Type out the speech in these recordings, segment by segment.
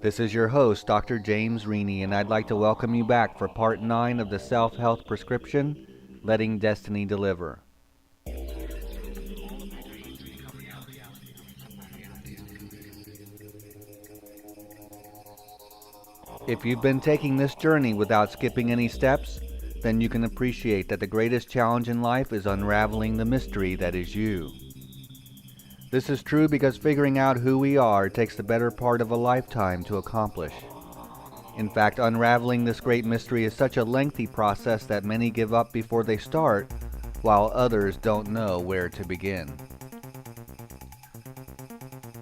This is your host, Dr. James Reaney, and I'd like to welcome you back for Part 9 of the Self-Health Prescription, Letting Destiny Deliver. If you've been taking this journey without skipping any steps, then you can appreciate that the greatest challenge in life is unraveling the mystery that is you. This is true because figuring out who we are takes the better part of a lifetime to accomplish. In fact, unraveling this great mystery is such a lengthy process that many give up before they start, while others don't know where to begin.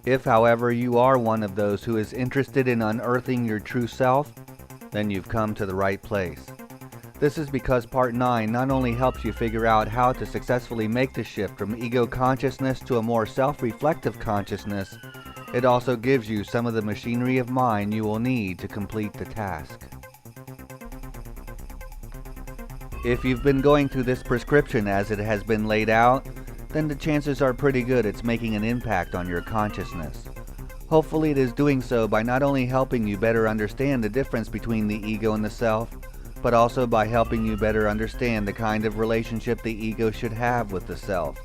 If, however, you are one of those who is interested in unearthing your true self, then you've come to the right place. This is because Part 9 not only helps you figure out how to successfully make the shift from ego consciousness to a more self-reflective consciousness, it also gives you some of the machinery of mind you will need to complete the task. If you've been going through this prescription as it has been laid out, then the chances are pretty good it's making an impact on your consciousness. Hopefully it is doing so by not only helping you better understand the difference between the ego and the self, but also by helping you better understand the kind of relationship the ego should have with the self.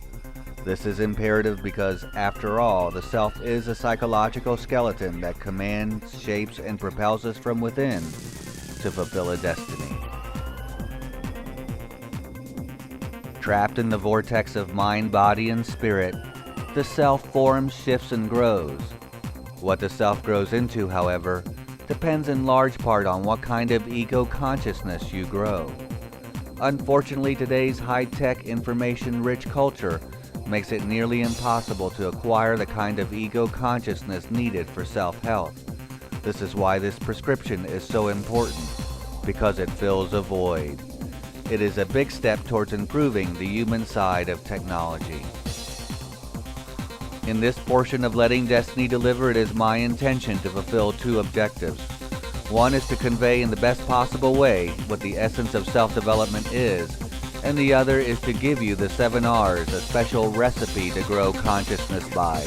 This is imperative because, after all, the self is a psychological skeleton that commands, shapes, and propels us from within to fulfill a destiny. Trapped in the vortex of mind, body, and spirit, the self forms, shifts, and grows. What the self grows into, however, depends in large part on what kind of ego consciousness you grow. Unfortunately, today's high-tech, information-rich culture makes it nearly impossible to acquire the kind of ego consciousness needed for self-health. This is why this prescription is so important, because it fills a void. It is a big step towards improving the human side of technology. In this portion of Letting Destiny Deliver, it is my intention to fulfill two objectives. One is to convey in the best possible way what the essence of self-development is, and the other is to give you the 7 R's, a special recipe to grow consciousness by.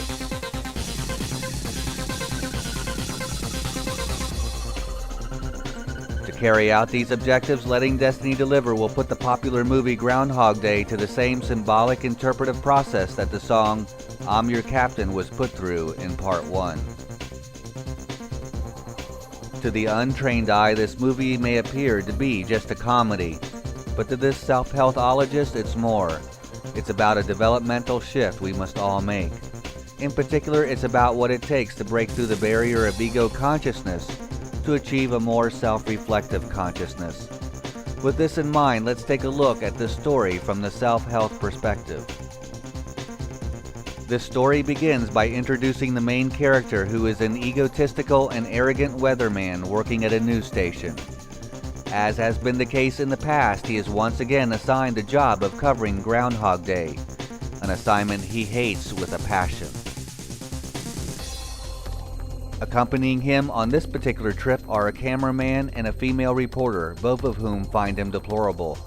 To carry out these objectives, Letting Destiny Deliver will put the popular movie Groundhog Day to the same symbolic interpretive process that the song I'm Your Captain was put through in Part 1. To the untrained eye, this movie may appear to be just a comedy, but to this self-healthologist, it's more. It's about a developmental shift we must all make. In particular, it's about what it takes to break through the barrier of ego consciousness to achieve a more self-reflective consciousness. With this in mind, let's take a look at this story from the self-health perspective. This story begins by introducing the main character, who is an egotistical and arrogant weatherman working at a news station. As has been the case in the past, he is once again assigned the job of covering Groundhog Day, an assignment he hates with a passion. Accompanying him on this particular trip are a cameraman and a female reporter, both of whom find him deplorable.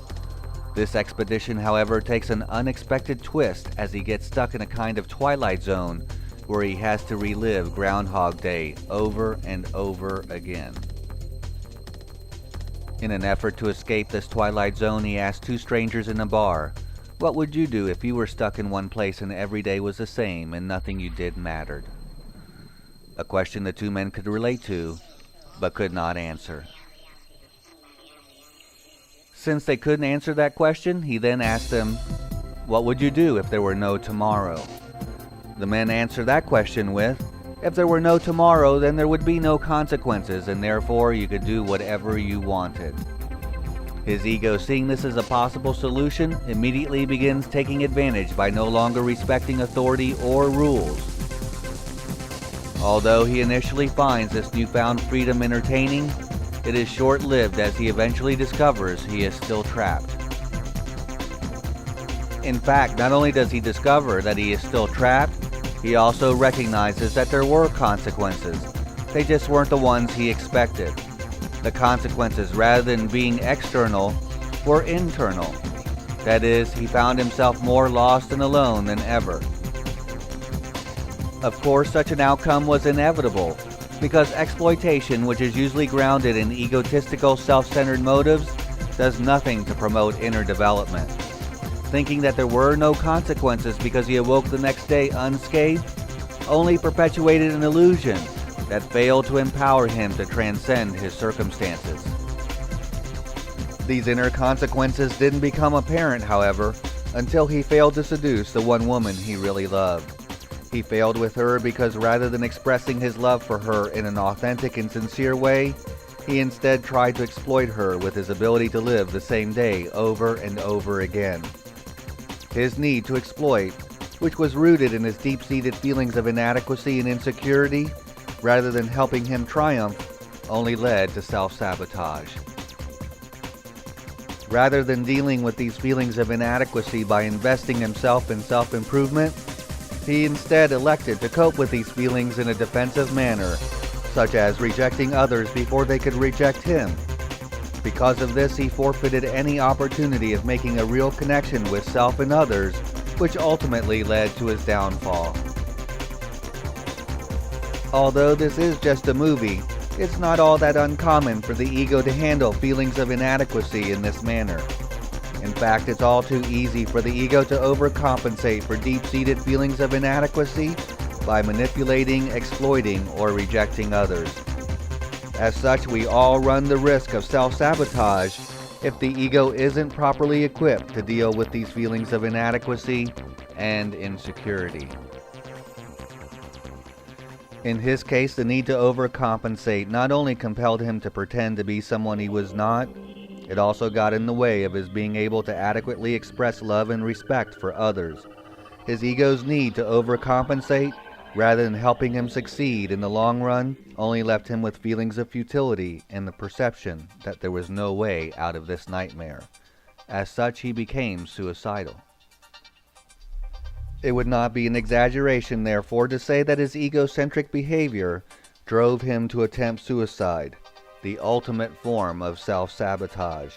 This expedition, however, takes an unexpected twist as he gets stuck in a kind of twilight zone where he has to relive Groundhog Day over and over again. In an effort to escape this twilight zone, he asks two strangers in a bar, "What would you do if you were stuck in one place and every day was the same and nothing you did mattered?" A question the two men could relate to, but could not answer. Since they couldn't answer that question, he then asked them, "What would you do if there were no tomorrow?" The men answered that question with, "If there were no tomorrow, then there would be no consequences, and therefore you could do whatever you wanted." His ego, seeing this as a possible solution, immediately begins taking advantage by no longer respecting authority or rules. Although he initially finds this newfound freedom entertaining, it is short-lived as he eventually discovers he is still trapped. In fact, not only does he discover that he is still trapped, he also recognizes that there were consequences. They just weren't the ones he expected. The consequences, rather than being external, were internal. That is, he found himself more lost and alone than ever. Of course, such an outcome was inevitable. Because exploitation, which is usually grounded in egotistical, self-centered motives, does nothing to promote inner development. Thinking that there were no consequences because he awoke the next day unscathed only perpetuated an illusion that failed to empower him to transcend his circumstances. These inner consequences didn't become apparent, however, until he failed to seduce the one woman he really loved. He failed with her because rather than expressing his love for her in an authentic and sincere way, he instead tried to exploit her with his ability to live the same day over and over again. His need to exploit, which was rooted in his deep-seated feelings of inadequacy and insecurity, rather than helping him triumph, only led to self-sabotage. Rather than dealing with these feelings of inadequacy by investing himself in self-improvement, he instead elected to cope with these feelings in a defensive manner, such as rejecting others before they could reject him. Because of this, he forfeited any opportunity of making a real connection with self and others, which ultimately led to his downfall. Although this is just a movie, it's not all that uncommon for the ego to handle feelings of inadequacy in this manner. In fact, it's all too easy for the ego to overcompensate for deep-seated feelings of inadequacy by manipulating, exploiting, or rejecting others. As such, we all run the risk of self-sabotage if the ego isn't properly equipped to deal with these feelings of inadequacy and insecurity. In his case, the need to overcompensate not only compelled him to pretend to be someone he was not, it also got in the way of his being able to adequately express love and respect for others. His ego's need to overcompensate, rather than helping him succeed in the long run, only left him with feelings of futility and the perception that there was no way out of this nightmare. As such, he became suicidal. It would not be an exaggeration, therefore, to say that his egocentric behavior drove him to attempt suicide, the ultimate form of self-sabotage.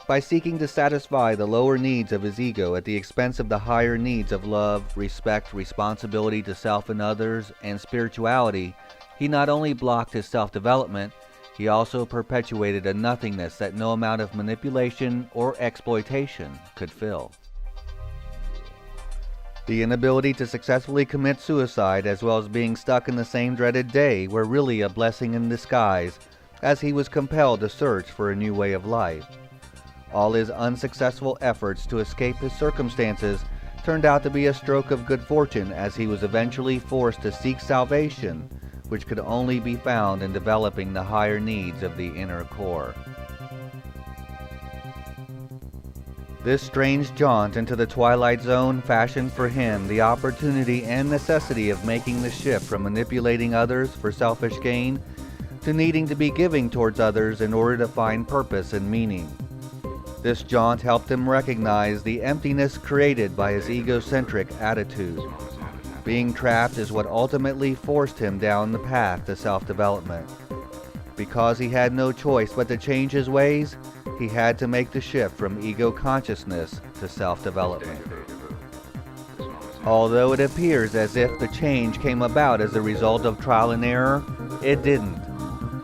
By seeking to satisfy the lower needs of his ego at the expense of the higher needs of love, respect, responsibility to self and others, and spirituality, he not only blocked his self-development, he also perpetuated a nothingness that no amount of manipulation or exploitation could fill. The inability to successfully commit suicide, as well as being stuck in the same dreaded day, were really a blessing in disguise, as he was compelled to search for a new way of life. All his unsuccessful efforts to escape his circumstances turned out to be a stroke of good fortune, as he was eventually forced to seek salvation, which could only be found in developing the higher needs of the inner core. This strange jaunt into the Twilight Zone fashioned for him the opportunity and necessity of making the shift from manipulating others for selfish gain to needing to be giving towards others in order to find purpose and meaning. This jaunt helped him recognize the emptiness created by his egocentric attitude. Being trapped is what ultimately forced him down the path to self-development. Because he had no choice but to change his ways, he had to make the shift from ego consciousness to self-development. Although it appears as if the change came about as a result of trial and error, it didn't.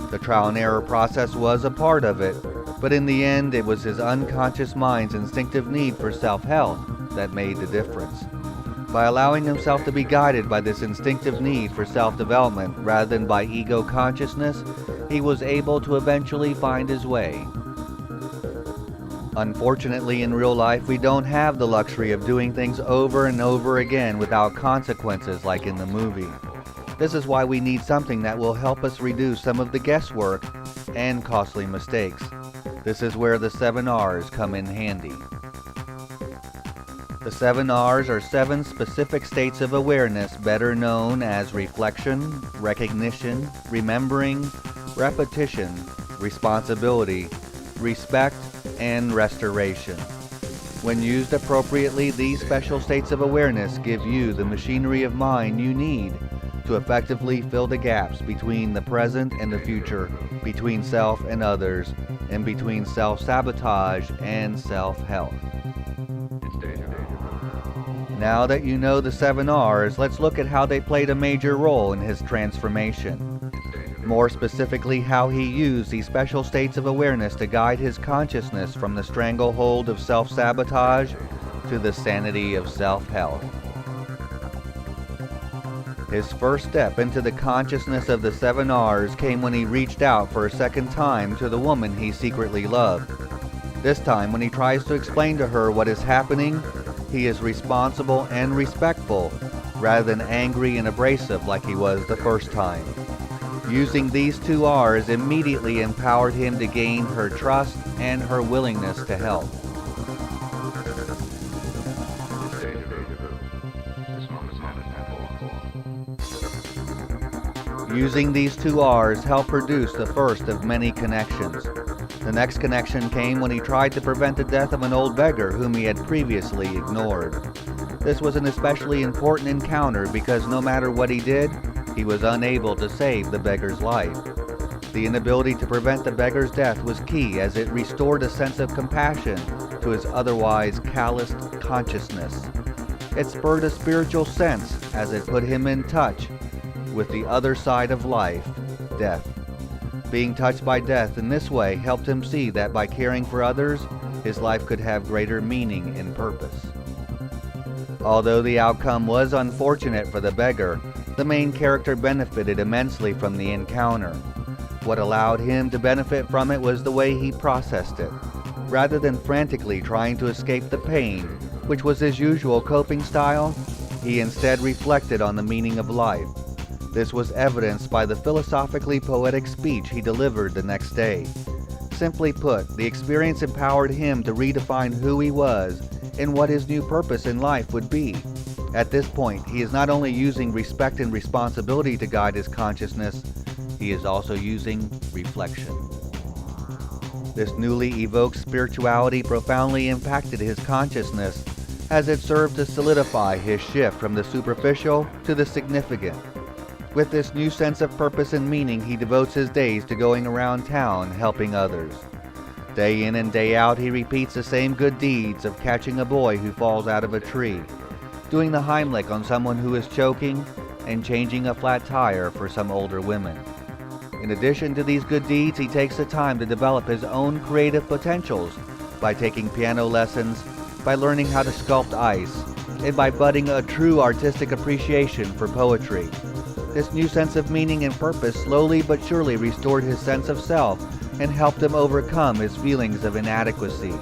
The trial and error process was a part of it, but in the end it was his unconscious mind's instinctive need for self-help that made the difference. By allowing himself to be guided by this instinctive need for self-development rather than by ego consciousness, he was able to eventually find his way. Unfortunately, in real life, we don't have the luxury of doing things over and over again without consequences like in the movie. This is why we need something that will help us reduce some of the guesswork and costly mistakes. This is where the 7 R's come in handy. The 7 R's are 7 specific states of awareness better known as reflection, recognition, remembering, repetition, responsibility, respect, and restoration. When used appropriately, these special states of awareness give you the machinery of mind you need to effectively fill the gaps between the present and the future, between self and others, and between self-sabotage and self-help. Now that you know the 7 R's, let's look at how they played a major role in his transformation. More specifically, how he used these special states of awareness to guide his consciousness from the stranglehold of self-sabotage to the sanity of self-health. His first step into the consciousness of the 7 R's came when he reached out for a second time to the woman he secretly loved. This time, when he tries to explain to her what is happening, he is responsible and respectful, rather than angry and abrasive like he was the first time. Using these 2 R's immediately empowered him to gain her trust and her willingness to help. Using these 2 R's helped produce the first of many connections. The next connection came when he tried to prevent the death of an old beggar whom he had previously ignored. This was an especially important encounter because no matter what he did, he was unable to save the beggar's life. The inability to prevent the beggar's death was key, as it restored a sense of compassion to his otherwise calloused consciousness. It spurred a spiritual sense as it put him in touch with the other side of life, death. Being touched by death in this way helped him see that by caring for others, his life could have greater meaning and purpose. Although the outcome was unfortunate for the beggar, the main character benefited immensely from the encounter. What allowed him to benefit from it was the way he processed it. Rather than frantically trying to escape the pain, which was his usual coping style, he instead reflected on the meaning of life. This was evidenced by the philosophically poetic speech he delivered the next day. Simply put, the experience empowered him to redefine who he was and what his new purpose in life would be. At this point, he is not only using respect and responsibility to guide his consciousness, he is also using reflection. This newly evoked spirituality profoundly impacted his consciousness, as it served to solidify his shift from the superficial to the significant. With this new sense of purpose and meaning, he devotes his days to going around town helping others. Day in and day out, he repeats the same good deeds of catching a boy who falls out of a tree, doing the Heimlich on someone who is choking, and changing a flat tire for some older women. In addition to these good deeds, he takes the time to develop his own creative potentials by taking piano lessons, by learning how to sculpt ice, and by budding a true artistic appreciation for poetry. This new sense of meaning and purpose slowly but surely restored his sense of self and helped him overcome his feelings of inadequacy.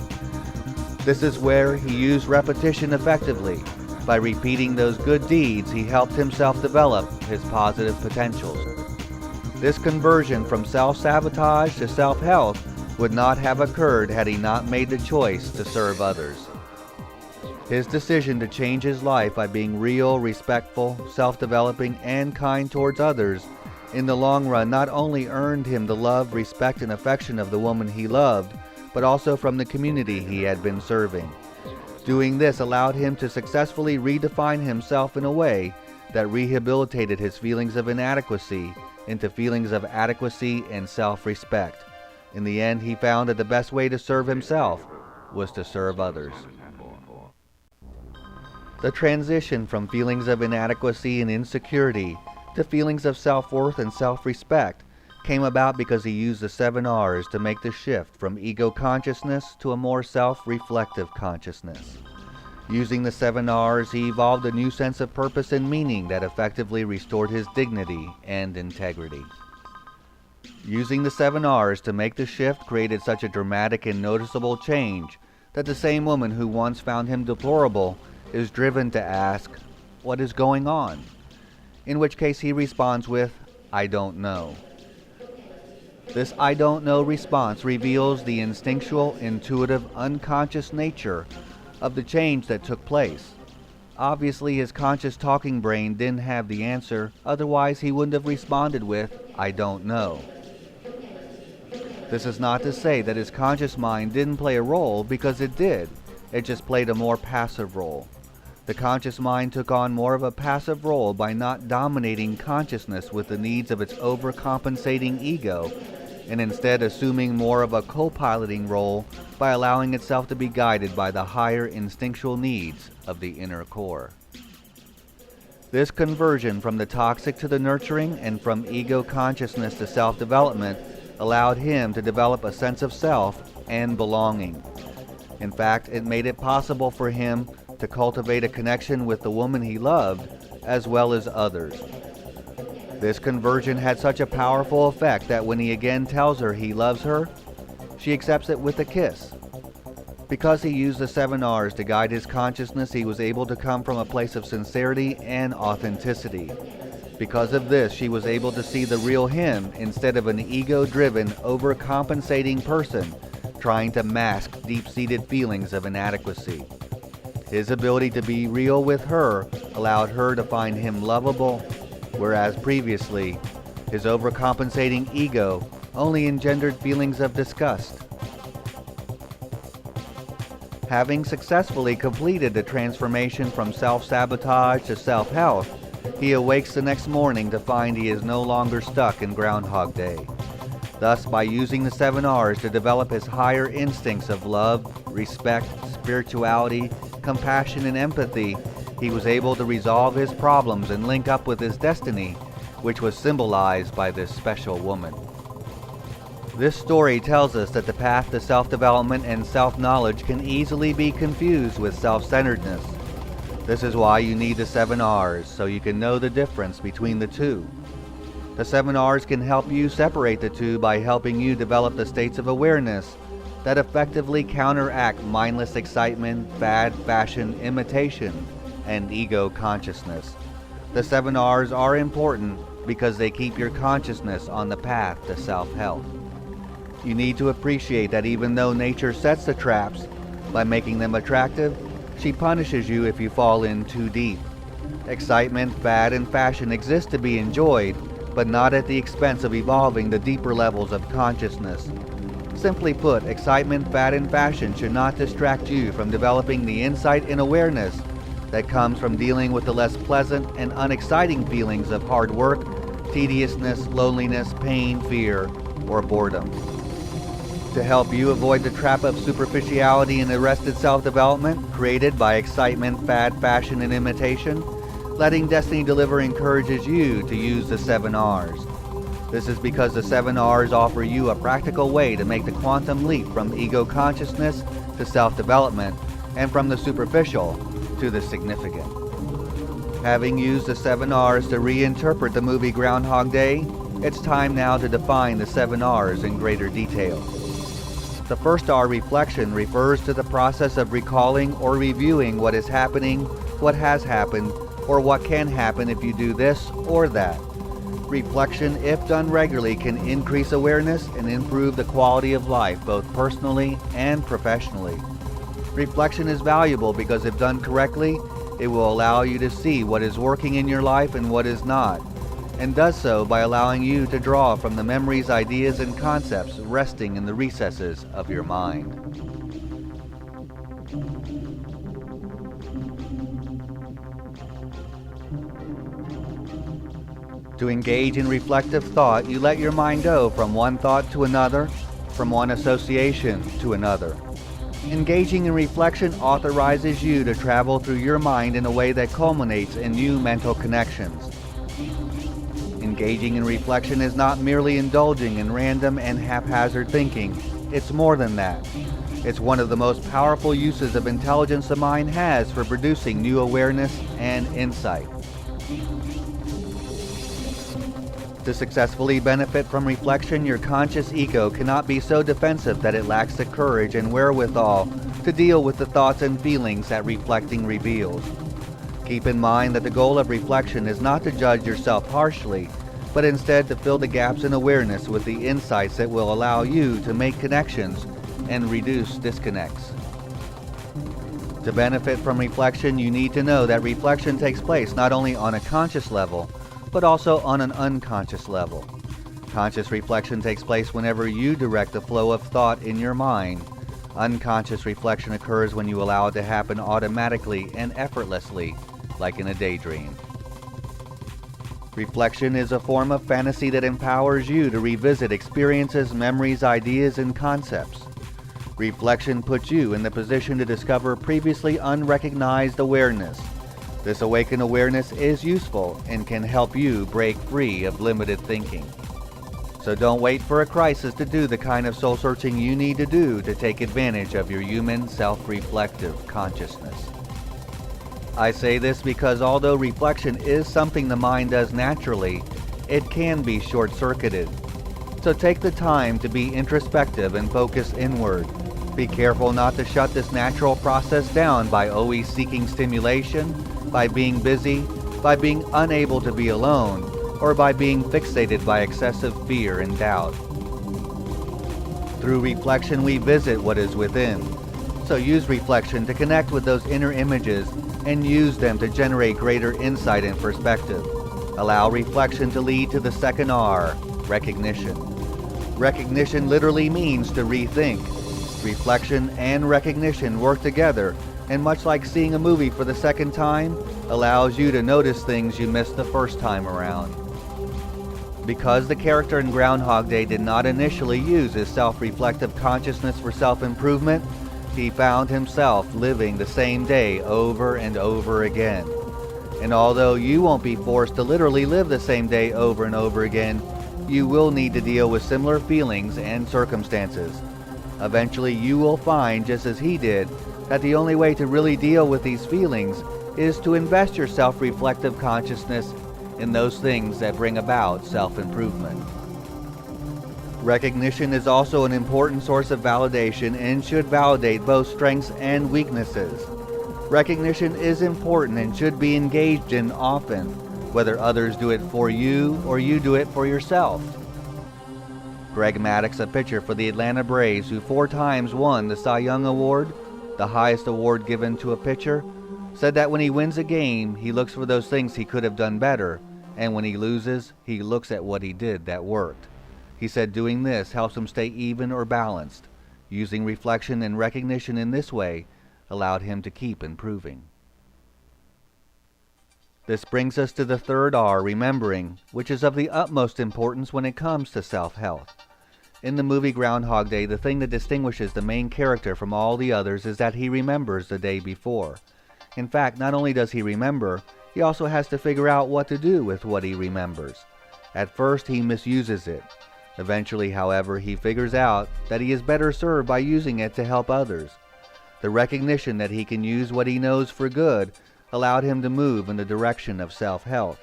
This is where he used repetition effectively. By repeating those good deeds, he helped himself develop his positive potentials. This conversion from self-sabotage to self-health would not have occurred had he not made the choice to serve others. His decision to change his life by being real, respectful, self-developing, and kind towards others, in the long run not only earned him the love, respect, and affection of the woman he loved, but also from the community he had been serving. Doing this allowed him to successfully redefine himself in a way that rehabilitated his feelings of inadequacy into feelings of adequacy and self-respect. In the end, he found that the best way to serve himself was to serve others. The transition from feelings of inadequacy and insecurity to feelings of self-worth and self-respect came about because he used the 7 R's to make the shift from ego consciousness to a more self-reflective consciousness. Using the 7 R's, he evolved a new sense of purpose and meaning that effectively restored his dignity and integrity. Using the 7 R's to make the shift created such a dramatic and noticeable change that the same woman who once found him deplorable is driven to ask, "What is going on?" In which case he responds with, "I don't know." This "I don't know" response reveals the instinctual, intuitive, unconscious nature of the change that took place. Obviously, his conscious talking brain didn't have the answer, otherwise he wouldn't have responded with, "I don't know." This is not to say that his conscious mind didn't play a role, because it did. It just played a more passive role. The conscious mind took on more of a passive role by not dominating consciousness with the needs of its overcompensating ego, and instead assuming more of a co-piloting role by allowing itself to be guided by the higher instinctual needs of the inner core. This conversion from the toxic to the nurturing and from ego consciousness to self-development allowed him to develop a sense of self and belonging. In fact, it made it possible for him to cultivate a connection with the woman he loved as well as others. This conversion had such a powerful effect that when he again tells her he loves her, she accepts it with a kiss. Because he used the 7 R's to guide his consciousness, he was able to come from a place of sincerity and authenticity. Because of this, she was able to see the real him instead of an ego-driven, overcompensating person trying to mask deep-seated feelings of inadequacy. His ability to be real with her allowed her to find him lovable, whereas previously, his overcompensating ego only engendered feelings of disgust. Having successfully completed the transformation from self-sabotage to self-health, he awakes the next morning to find he is no longer stuck in Groundhog Day. Thus, by using the 7 R's to develop his higher instincts of love, respect, spirituality, compassion, and empathy, he was able to resolve his problems and link up with his destiny, which was symbolized by this special woman. This story tells us that the path to self-development and self-knowledge can easily be confused with self-centeredness. This is why you need the 7 R's, so you can know the difference between the two. The 7 R's can help you separate the two by helping you develop the states of awareness that effectively counteract mindless excitement, fad, fashion, imitation, and ego consciousness. The 7 R's are important because they keep your consciousness on the path to self-help. You need to appreciate that even though nature sets the traps by making them attractive, she punishes you if you fall in too deep. Excitement, fad, and fashion exist to be enjoyed, but not at the expense of evolving the deeper levels of consciousness. Simply put, excitement, fad, and fashion should not distract you from developing the insight and awareness that comes from dealing with the less pleasant and unexciting feelings of hard work, tediousness, loneliness, pain, fear, or boredom. To help you avoid the trap of superficiality and arrested self-development created by excitement, fad, fashion, and imitation, Letting Destiny Deliver encourages you to use the 7 R's. This is because the 7 R's offer you a practical way to make the quantum leap from ego consciousness to self-development and from the superficial to the significant. Having used the 7 R's to reinterpret the movie Groundhog Day, it's time now to define the 7 R's in greater detail. The first R, reflection, refers to the process of recalling or reviewing what is happening, what has happened, or what can happen if you do this or that. Reflection, if done regularly, can increase awareness and improve the quality of life, both personally and professionally. Reflection is valuable because if done correctly, it will allow you to see what is working in your life and what is not, and does so by allowing you to draw from the memories, ideas, and concepts resting in the recesses of your mind. To engage in reflective thought, you let your mind go from one thought to another, from one association to another. Engaging in reflection authorizes you to travel through your mind in a way that culminates in new mental connections. Engaging in reflection is not merely indulging in random and haphazard thinking. It's more than that. It's one of the most powerful uses of intelligence the mind has for producing new awareness and insight. To successfully benefit from reflection, your conscious ego cannot be so defensive that it lacks the courage and wherewithal to deal with the thoughts and feelings that reflecting reveals. Keep in mind that the goal of reflection is not to judge yourself harshly, but instead to fill the gaps in awareness with the insights that will allow you to make connections and reduce disconnects. To benefit from reflection, you need to know that reflection takes place not only on a conscious level, but also on an unconscious level. Conscious reflection takes place whenever you direct the flow of thought in your mind. Unconscious reflection occurs when you allow it to happen automatically and effortlessly, like in a daydream. Reflection is a form of fantasy that empowers you to revisit experiences, memories, ideas, and concepts. Reflection puts you in the position to discover previously unrecognized awareness. This awakened awareness is useful and can help you break free of limited thinking. So don't wait for a crisis to do the kind of soul-searching you need to do to take advantage of your human self-reflective consciousness. I say this because although reflection is something the mind does naturally, it can be short-circuited. So take the time to be introspective and focus inward. Be careful not to shut this natural process down by always seeking stimulation, by being busy, by being unable to be alone, or by being fixated by excessive fear and doubt. Through reflection we visit what is within. So use reflection to connect with those inner images and use them to generate greater insight and perspective. Allow reflection to lead to the second R, recognition. Recognition literally means to rethink. Reflection and recognition work together, and much like seeing a movie for the second time, allows you to notice things you missed the first time around. Because the character in Groundhog Day did not initially use his self-reflective consciousness for self-improvement, he found himself living the same day over and over again. And although you won't be forced to literally live the same day over and over again, you will need to deal with similar feelings and circumstances. Eventually you will find, just as he did, that the only way to really deal with these feelings is to invest your self-reflective consciousness in those things that bring about self-improvement. Recognition is also an important source of validation and should validate both strengths and weaknesses. Recognition is important and should be engaged in often, whether others do it for you or you do it for yourself. Greg Maddux, a pitcher for the Atlanta Braves who 4 times won the Cy Young Award, the highest award given to a pitcher, said that when he wins a game, he looks for those things he could have done better, and when he loses, he looks at what he did that worked. He said doing this helps him stay even or balanced. Using reflection and recognition in this way allowed him to keep improving. This brings us to the third R, remembering, which is of the utmost importance when it comes to self-health. In the movie Groundhog Day, the thing that distinguishes the main character from all the others is that he remembers the day before. In fact, not only does he remember, he also has to figure out what to do with what he remembers. At first, he misuses it. Eventually, however, he figures out that he is better served by using it to help others. The recognition that he can use what he knows for good allowed him to move in the direction of self-health.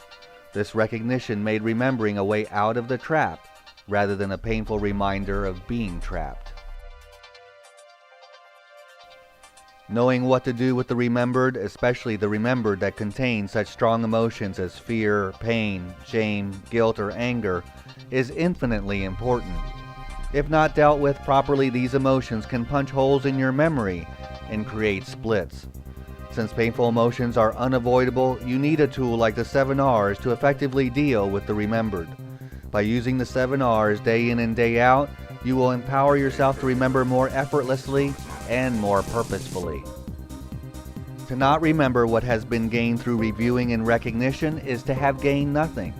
This recognition made remembering a way out of the trap, rather than a painful reminder of being trapped. Knowing what to do with the remembered, especially the remembered that contains such strong emotions as fear, pain, shame, guilt, or anger, is infinitely important. If not dealt with properly, these emotions can punch holes in your memory and create splits. Since painful emotions are unavoidable, you need a tool like the 7 R's to effectively deal with the remembered. By using the 7 R's day in and day out, you will empower yourself to remember more effortlessly and more purposefully. To not remember what has been gained through reviewing and recognition is to have gained nothing.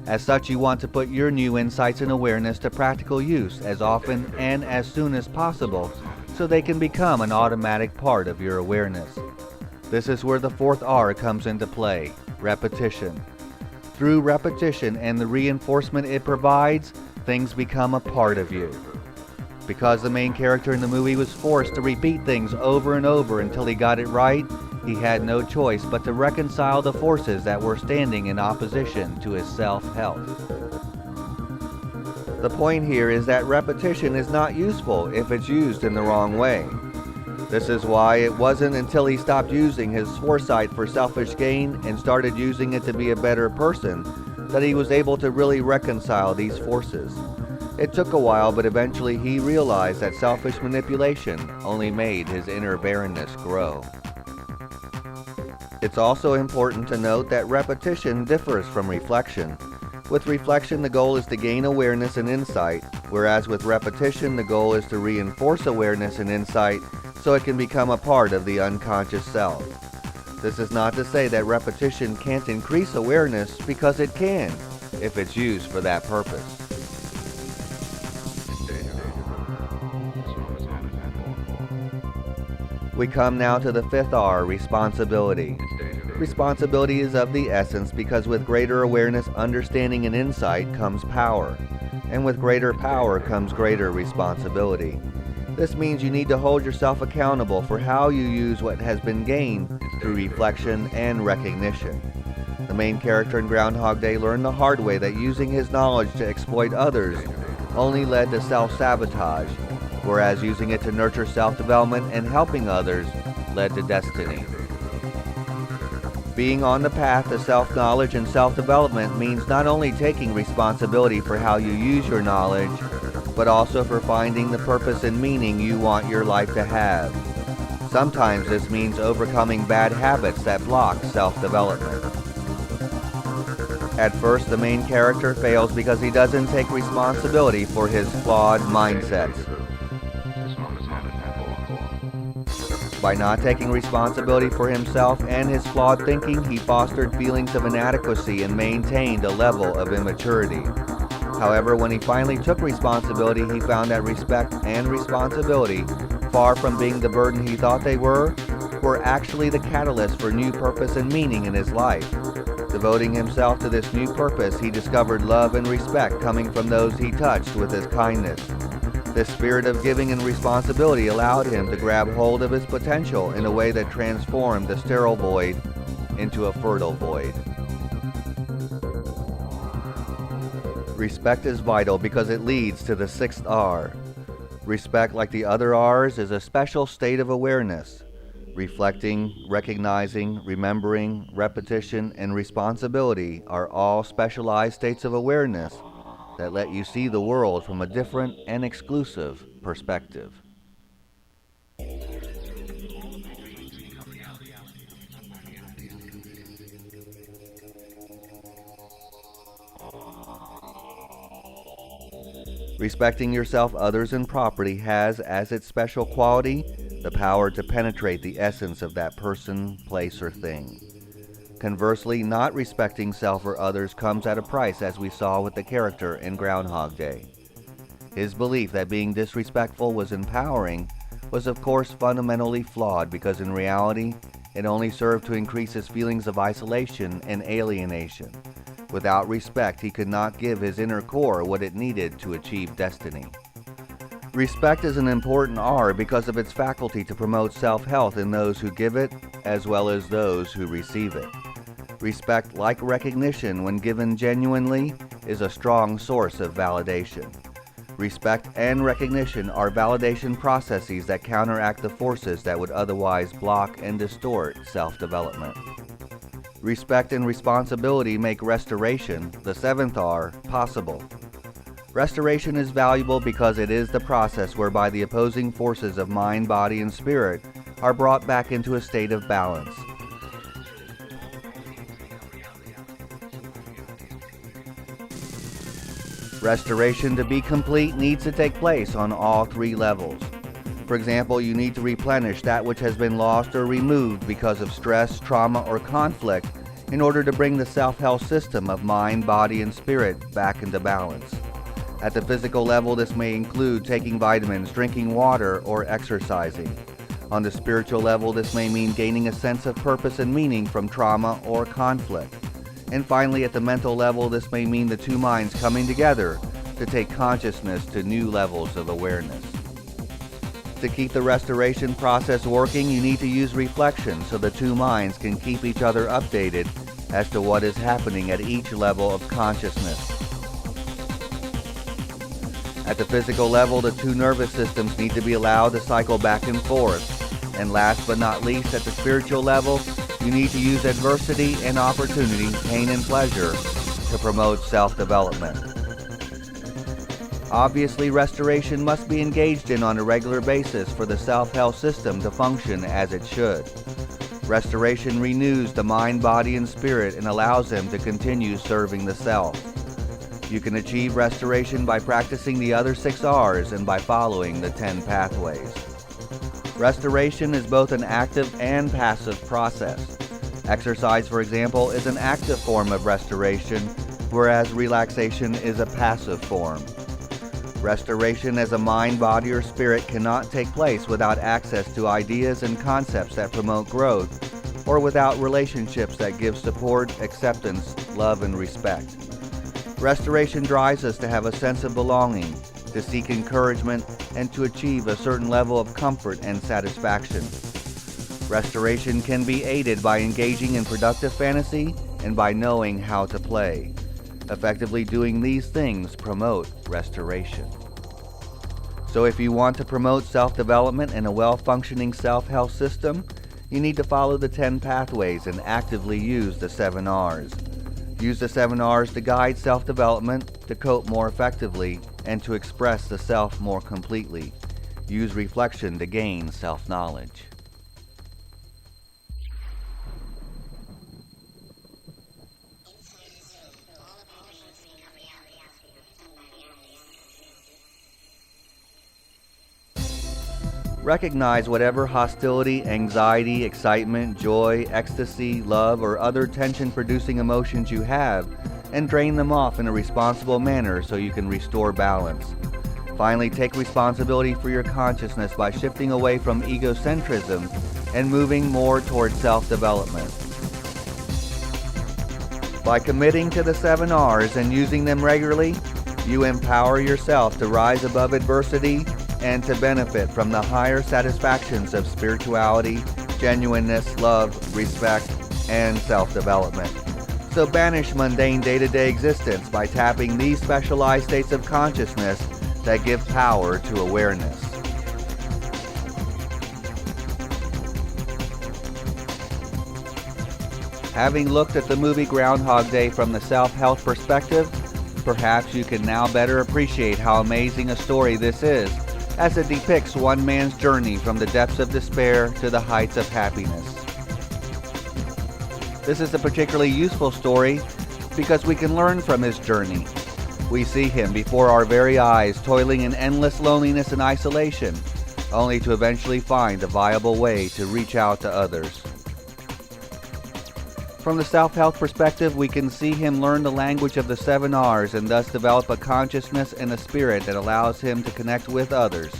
As such, you want to put your new insights and awareness to practical use as often and as soon as possible so they can become an automatic part of your awareness. This is where the 4th R comes into play, repetition. Through repetition and the reinforcement it provides, things become a part of you. Because the main character in the movie was forced to repeat things over and over until he got it right, he had no choice but to reconcile the forces that were standing in opposition to his self-health. The point here is that repetition is not useful if it's used in the wrong way. This is why it wasn't until he stopped using his foresight for selfish gain and started using it to be a better person that he was able to really reconcile these forces. It took a while, but eventually he realized that selfish manipulation only made his inner barrenness grow. It's also important to note that repetition differs from reflection. With reflection, the goal is to gain awareness and insight, whereas with repetition, the goal is to reinforce awareness and insight so it can become a part of the unconscious self. This is not to say that repetition can't increase awareness, because it can, if it's used for that purpose. We come now to the 5th R, responsibility. Responsibility is of the essence because with greater awareness, understanding, and insight comes power, and with greater power comes greater responsibility. This means you need to hold yourself accountable for how you use what has been gained through reflection and recognition. The main character in Groundhog Day learned the hard way that using his knowledge to exploit others only led to self-sabotage, whereas using it to nurture self-development and helping others led to destiny. Being on the path to self-knowledge and self-development means not only taking responsibility for how you use your knowledge, but also for finding the purpose and meaning you want your life to have. Sometimes this means overcoming bad habits that block self-development. At first, the main character fails because he doesn't take responsibility for his flawed mindsets. By not taking responsibility for himself and his flawed thinking, he fostered feelings of inadequacy and maintained a level of immaturity. However, when he finally took responsibility, he found that respect and responsibility, far from being the burden he thought they were actually the catalyst for new purpose and meaning in his life. Devoting himself to this new purpose, he discovered love and respect coming from those he touched with his kindness. This spirit of giving and responsibility allowed him to grab hold of his potential in a way that transformed the sterile void into a fertile void. Respect is vital because it leads to the sixth R. Respect, like the other R's, is a special state of awareness. Reflecting, recognizing, remembering, repetition, and responsibility are all specialized states of awareness that let you see the world from a different and exclusive perspective. Respecting yourself, others, and property has as its special quality the power to penetrate the essence of that person, place, or thing. Conversely, not respecting self or others comes at a price, as we saw with the character in Groundhog Day. His belief that being disrespectful was empowering was of course fundamentally flawed, because in reality it only served to increase his feelings of isolation and alienation. Without respect, he could not give his inner core what it needed to achieve destiny. Respect is an important R because of its faculty to promote self-health in those who give it as well as those who receive it. Respect, like recognition, when given genuinely, is a strong source of validation. Respect and recognition are validation processes that counteract the forces that would otherwise block and distort self-development. Respect and responsibility make restoration, the seventh R, possible. Restoration is valuable because it is the process whereby the opposing forces of mind, body, and spirit are brought back into a state of balance. Restoration, to be complete, needs to take place on all three levels. For example, you need to replenish that which has been lost or removed because of stress, trauma, or conflict in order to bring the self-health system of mind, body, and spirit back into balance. At the physical level, this may include taking vitamins, drinking water, or exercising. On the spiritual level, this may mean gaining a sense of purpose and meaning from trauma or conflict. And finally, at the mental level, this may mean the two minds coming together to take consciousness to new levels of awareness. To keep the restoration process working, you need to use reflection so the two minds can keep each other updated as to what is happening at each level of consciousness. At the physical level, the two nervous systems need to be allowed to cycle back and forth. And last but not least, at the spiritual level, you need to use adversity and opportunity, pain and pleasure, to promote self-development. Obviously, restoration must be engaged in on a regular basis for the self-health system to function as it should. Restoration renews the mind, body, and spirit and allows them to continue serving the self. You can achieve restoration by practicing the other 6 R's and by following the 10 pathways. Restoration is both an active and passive process. Exercise, for example, is an active form of restoration, whereas relaxation is a passive form. Restoration as a mind, body, or spirit cannot take place without access to ideas and concepts that promote growth, or without relationships that give support, acceptance, love, and respect. Restoration drives us to have a sense of belonging, to seek encouragement, and to achieve a certain level of comfort and satisfaction. Restoration can be aided by engaging in productive fantasy and by knowing how to play. Effectively doing these things promote restoration. So if you want to promote self-development and a well-functioning self-health system, you need to follow the 10 pathways and actively use the 7 R's. Use the 7 R's to guide self-development, to cope more effectively, and to express the self more completely. Use reflection to gain self-knowledge. Recognize whatever hostility, anxiety, excitement, joy, ecstasy, love, or other tension-producing emotions you have, and drain them off in a responsible manner so you can restore balance. Finally, take responsibility for your consciousness by shifting away from egocentrism and moving more toward self-development. By committing to the 7 R's and using them regularly, you empower yourself to rise above adversity and to benefit from the higher satisfactions of spirituality, genuineness, love, respect, and self-development. So banish mundane day-to-day existence by tapping these specialized states of consciousness that give power to awareness. Having looked at the movie Groundhog Day from the self-health perspective, perhaps you can now better appreciate how amazing a story this is, as it depicts one man's journey from the depths of despair to the heights of happiness. This is a particularly useful story because we can learn from his journey. We see him before our very eyes toiling in endless loneliness and isolation, only to eventually find a viable way to reach out to others. From the self-health perspective, we can see him learn the language of the 7 R's and thus develop a consciousness and a spirit that allows him to connect with others.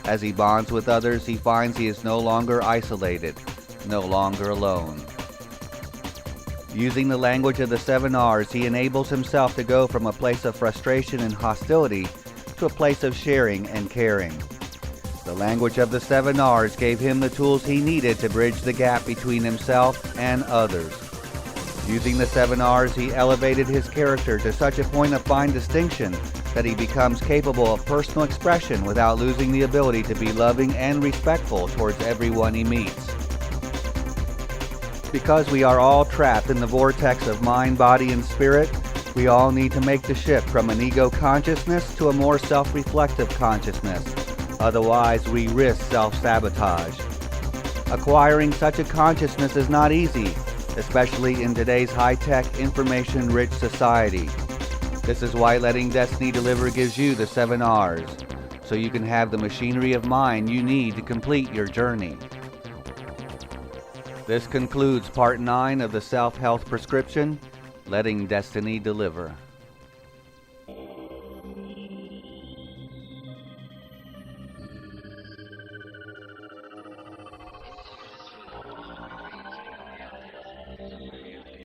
As he bonds with others, he finds he is no longer isolated, no longer alone. Using the language of the 7 R's, he enables himself to go from a place of frustration and hostility to a place of sharing and caring. The language of the 7 R's gave him the tools he needed to bridge the gap between himself and others. Using the 7 R's, he elevated his character to such a point of fine distinction that he becomes capable of personal expression without losing the ability to be loving and respectful towards everyone he meets. Because we are all trapped in the vortex of mind, body, and spirit, we all need to make the shift from an ego consciousness to a more self-reflective consciousness. Otherwise, we risk self-sabotage. Acquiring such a consciousness is not easy, especially in today's high-tech, information-rich society. This is why Letting Destiny Deliver gives you the 7 R's, so you can have the machinery of mind you need to complete your journey. This concludes Part 9 of the Self-Health Prescription, Letting Destiny Deliver.